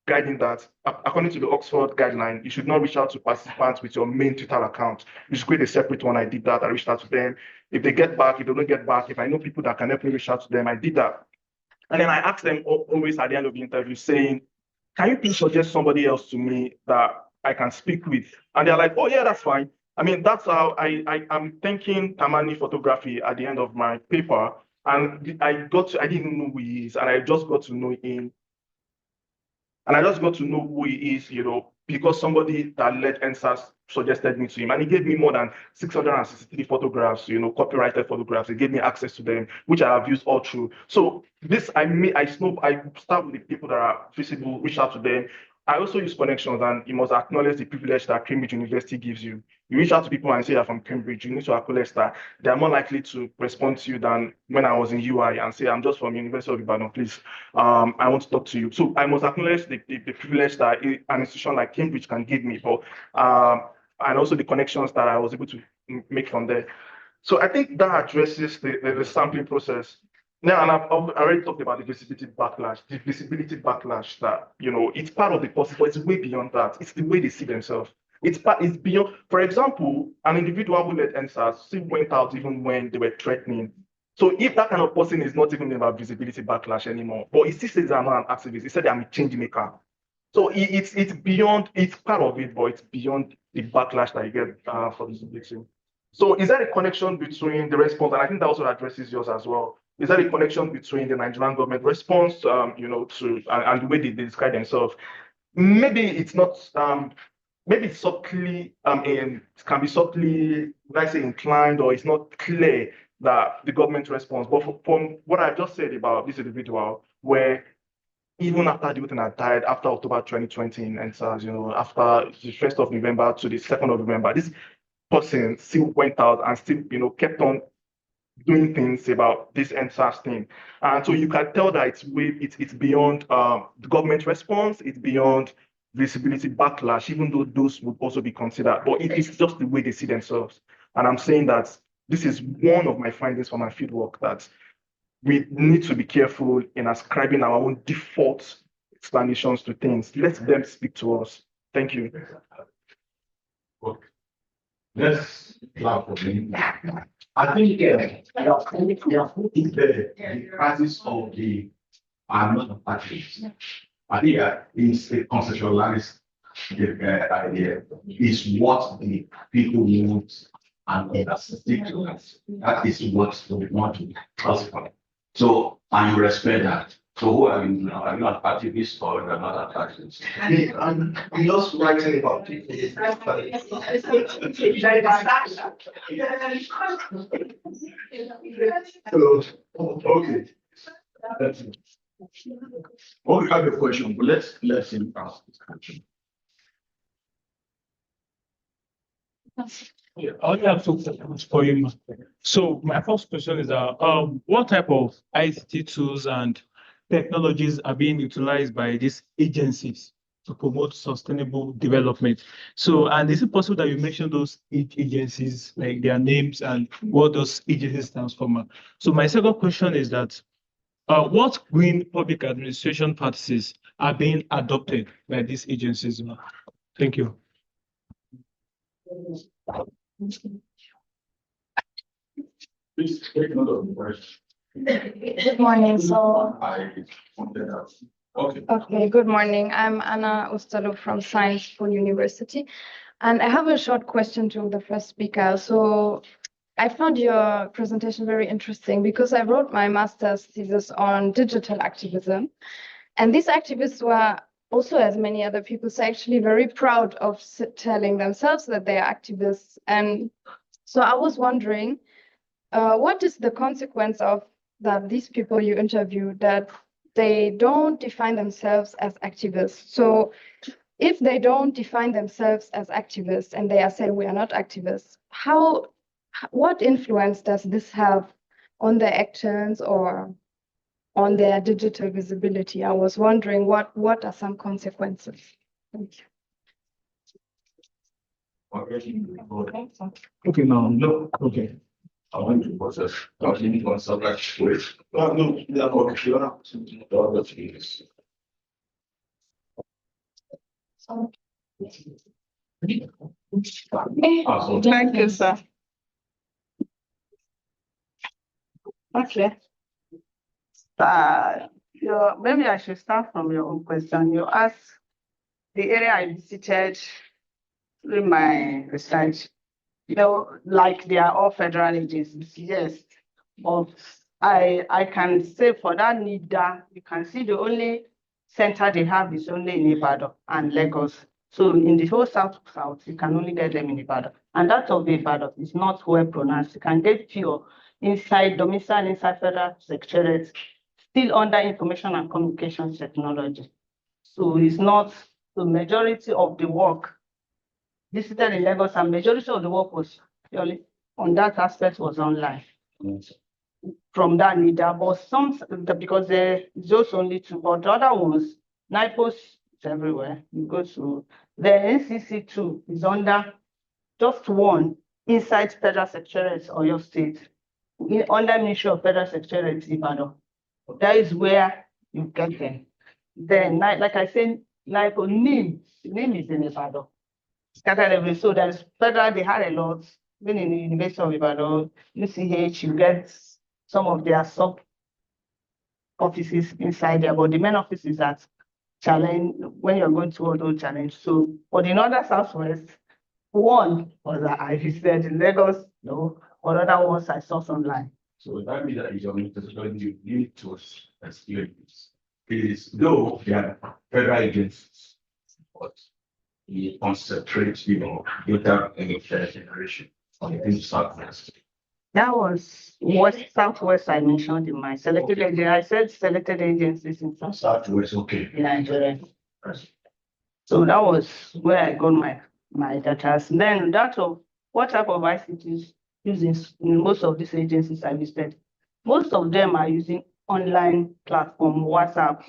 guiding that, according to the Oxford guideline, you should not reach out to participants with your main Twitter account. You should create a separate one. I did that. I reached out to them. If they get back, if they don't get back, if I know people that can help me reach out to them, I did that. And then I asked them always at the end of the interview saying, can you please suggest somebody else to me that I can speak with? And they're like, oh yeah, that's fine. I mean, that's how I'm thanking Tamani Photography at the end of my paper. And I didn't know who he is, and I just got to know him. And I just got to know who he is, because somebody that led NSAS suggested me to him. And he gave me more than 663 photographs, copyrighted photographs. He gave me access to them, which I have used all through. So I start with the people that are visible, reach out to them. I also use connections, and you must acknowledge the privilege that Cambridge University gives you. You reach out to people and say you're from Cambridge, you need to acknowledge that they're more likely to respond to you than when I was in UI and say, I'm just from University of Ibadan, please. I want to talk to you. So I must acknowledge the privilege that an institution like Cambridge can give me, but and also the connections that I was able to make from there. So I think that addresses the sampling process. Now, and I've already talked about the visibility backlash. The visibility backlash that, it's part of the process, but it's way beyond that. It's the way they see themselves. It's beyond. For example, an individual who led NSAS still went out even when they were threatening. So if that kind of person is not even about visibility backlash anymore, but he still says I'm not an activist, he said I'm a change maker. So it's beyond, it's part of it, but it's beyond the backlash that you get for visibility. So is there a connection between the response, and I think that also addresses yours as well. Is there a connection between the Nigerian government response, to and the way they describe themselves? Maybe it's not, maybe it's subtly, it can be subtly, like I say, inclined, or it's not clear that the government response. But from what I just said about this individual, where even after the had died after October 2020 in NSAS, after the 1st of November to the 2nd of November, this person still went out and still, kept on doing things about this NSAS thing. And so you can tell that it's beyond the government response, it's beyond visibility backlash, even though those would also be considered. But it's just the way they see themselves. And I'm saying that this is one of my findings from my fieldwork, that we need to be careful in ascribing our own default explanations to things. Let them speak to us. Thank you. Okay. Let's clap for me. I think we are putting the crisis of the not parties. I think is a conceptualized idea. Is what the people want and they stick to that. That is what we want to classify. So I respect that. So who are you now? Are you an activist or you're not an activist? I'm just writing about people. So, okay. Well, we have a question, but let's him ask this question. Yeah, I only have two questions for you. So my first question is what type of ICT tools and technologies are being utilized by these agencies to promote sustainable development? So, and is it possible that you mention those agencies, like their names and what those agencies stands for? So my second question is that what green public administration practices are being adopted by these agencies? Thank you. Please take note of the question. Good morning. So, I wanted that. Okay. okay, good morning. I'm Anna Ustalo from Science School University, and I have a short question to the first speaker. So, I found your presentation very interesting because I wrote my master's thesis on digital activism, and these activists were also, as many other people, actually very proud of telling themselves that they are activists. And so, I was wondering, what is the consequence of that these people you interviewed, that they don't define themselves as activists? So if they don't define themselves as activists and they are saying we are not activists, what influence does this have on their actions or on their digital visibility? I was wondering what are some consequences? Thank you. Okay, now, no, okay. I want to process. Talking on subject with. No, yeah, okay, you are the other things. Thank you, sir. Okay. Maybe I should start from your own question. You asked the area I visited during my research, like they are all federal agencies, yes. But I can say for that NIDA, you can see the only center they have is only in Ibadan and Lagos. So in the whole south, you can only get them in Ibadan. And that of the Ibadan is not well pronounced. You can get pure inside Federal Secretariat, still under information and communications technology. So it's not the majority of the work visited in Lagos, and majority of the work was purely on that aspect was online. From that NIDA, but some, because there is just only two, but the other ones, NIPOS is everywhere. You go to the NCC2 is under just one inside Federal Secretariat or your state, under Ministry of Federal Secretariat Ibadan. That is where you get them. Then, like I said, NIPO NIM is in Ibadan. Scattered everywhere. So there's federal, they had a lot. Even in the University of Ibadan, UCH, you get some of their sub offices inside there, but the main office is at Challenge when you're going to those Challenge. So, but in other Southwest, one was that I visited in Lagos, No, or other ones I saw online. So that means that your methodology you need to explain this. Is though they are federal agencies, but we concentrate, data and generation on the Southwest. That was West Southwest I mentioned in my selected agency. I said selected agencies in Southwest, okay. Nigeria. So that was where I got my data. Then that of what type of ICTs using in most of these agencies I listed. Most of them are using online platform, WhatsApp,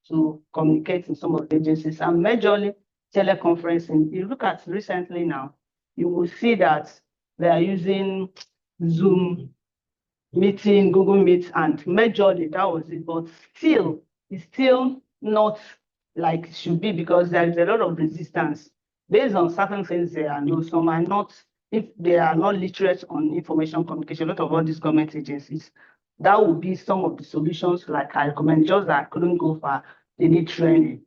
to communicate in some of the agencies, and majorly teleconferencing. You look at recently now, you will see that they are using Zoom meeting, Google Meet, and majorly that was it. But still, it's still not like it should be because there is a lot of resistance based on certain things there. And some are not, if they are not literate on information communication, a lot of all these government agencies, that would be some of the solutions. Like I recommend, just that I couldn't go far, they need training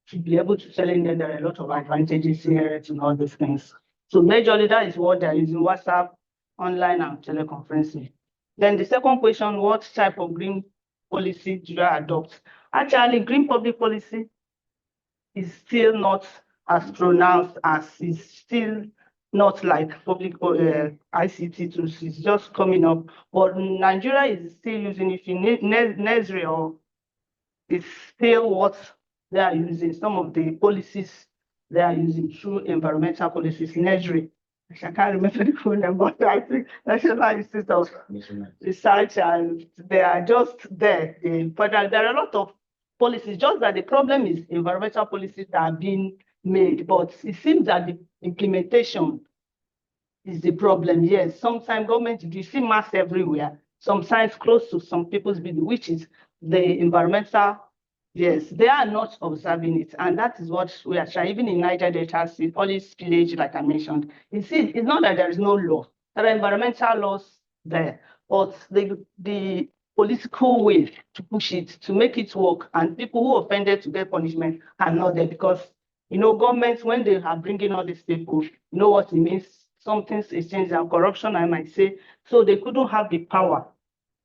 to be able to tell them that there are a lot of advantages here and all these things. So majorly that is what they're using, WhatsApp, online and teleconferencing. Then the second question, what type of green policy do I adopt? Actually, green public policy is still not as pronounced as is still not like public ICT tools. It's just coming up. But Nigeria is still using, if you need NESRI, or it's still what they are using. Some of the policies they are using through environmental policies, NESRI. I can't remember the full name, but I think National Institute of Research, and they are just there. But there are a lot of policies, just that the problem is environmental policies that are being made, but it seems that the implementation is the problem. Yes, sometimes government, you see mass everywhere, sometimes close to some people's building, which is the environmental. Yes, they are not observing it, and that is what we are trying. Even in Niger Delta, see all this spillage, like I mentioned. It's not that there is no law. There are environmental laws there, but the political way to push it, to make it work, and people who offended to get punishment are not there because governments, when they are bringing all these people, you know what it means. Something's exchange and corruption, I might say. So they couldn't have the power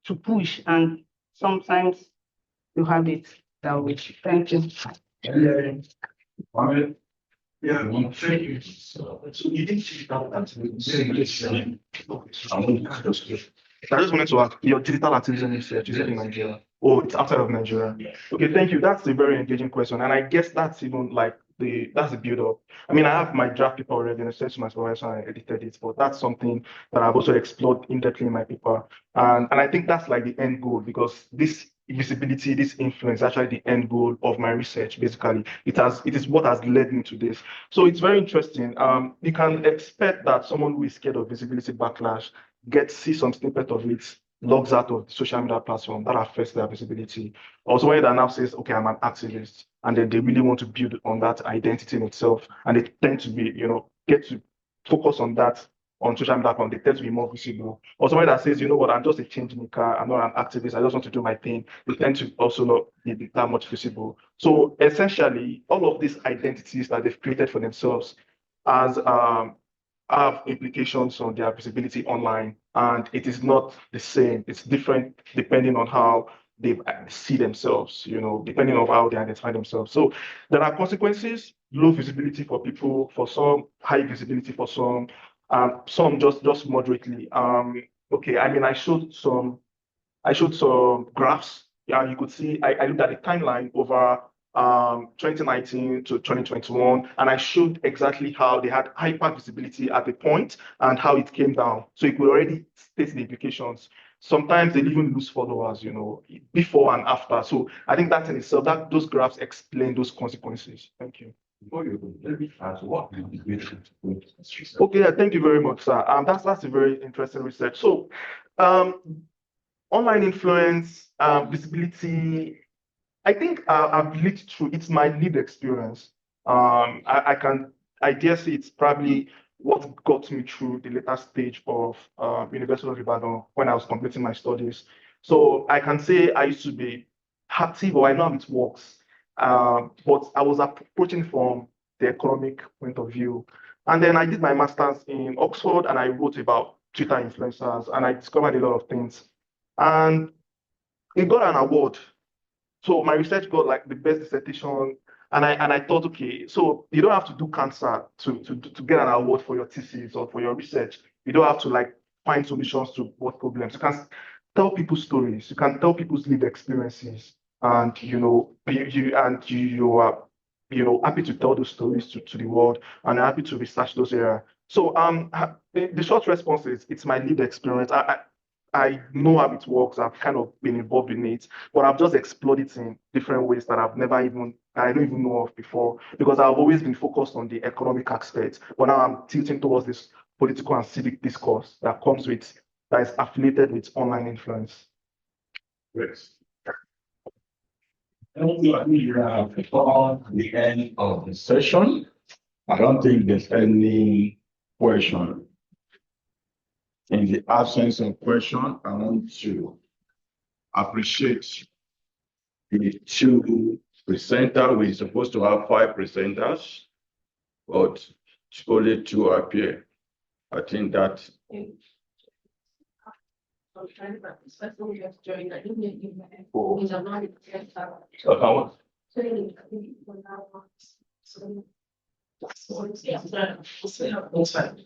to push, and sometimes you have it that way. Thank you. Yeah, one thing. So you didn't see that. I just wanted to ask, your digital activism research, you said in Nigeria. Oh, it's outside of Nigeria. Okay, thank you. That's a very engaging question. And I guess that's even like that's the build up. I mean, I have my draft paper already and I sent to my supervisor and I edited it, but that's something that I've also explored in depth in my paper. And I think that's like the end goal because this visibility, this influence, actually the end goal of my research. Basically, it is what has led me to this. So it's very interesting. You can expect that someone who is scared of visibility backlash see some snippet of it, logs out of the social media platform that affects their visibility. Also, when that now says, okay, I'm an activist, and then they really want to build on that identity in itself, and they tend to be, get to focus on that on social media platform, they tend to be more visible. Or somebody that says, you know what, I'm just a change maker, I'm not an activist, I just want to do my thing, they tend to also not be that much visible. So essentially, all of these identities that they've created for themselves as have implications on their visibility online, and it is not the same. It's different depending on how they see themselves, depending on how they identify themselves. So there are consequences, low visibility for people, for some, high visibility for some just moderately. Okay, I mean, I showed some graphs. Yeah, you could see I looked at the timeline over 2019 to 2021, and I showed exactly how they had hyper visibility at the point and how it came down. So you could already state the implications. Sometimes they even lose followers, before and after. So I think that in itself, that those graphs explain those consequences. Thank you. Before you go, let me ask what Okay, yeah, thank you very much, sir. That's a very interesting research. So online influence, visibility, I think I've lived through. It's my lived experience. I dare say it's probably what got me through the later stage of University of Ibadan when I was completing my studies. So I can say I used to be active, or I know how it works. But I was approaching from the economic point of view. And then I did my master's in Oxford, and I wrote about Twitter influencers, and I discovered a lot of things. And it got an award. So my research got like the best dissertation, and I thought, okay, so you don't have to do cancer to get an award for your thesis or for your research. You don't have to like find solutions to what problems. You can tell people stories. You can tell people's lived experiences, and you are happy to tell those stories to the world, and happy to research those areas. So the short response is it's my lived experience. I know how it works. I've kind of been involved in it, but I've just explored it in different ways that I don't even know of before, because I've always been focused on the economic aspect. But now I'm tilting towards this political and civic discourse that is affiliated with online influence. Yes. And we have come the end of the session. I don't think there's any question. In the absence of question, I want to appreciate the two presenters. We're supposed to have 5 presenters, but only 2 appear. I think that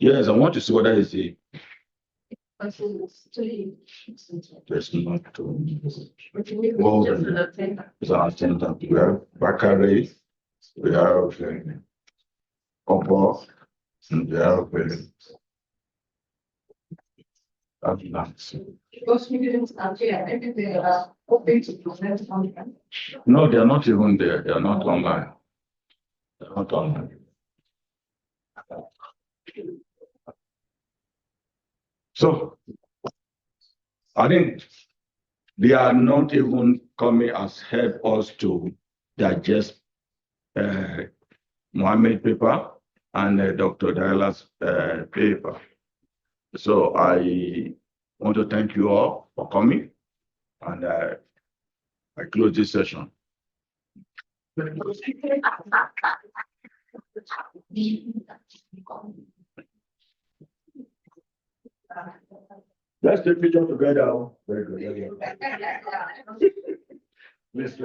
yes, I want to see whether it's a there's not well, it's an attendant. We have Bakare, we have Obo, and we have no, they are not even there. They are not online. They are not online. So I think they are not even coming as help us to digest Mohammed paper and Dr. Diala's paper. So I want to thank you all for coming, and I close this session. Let's take picture together. Very good. Please let's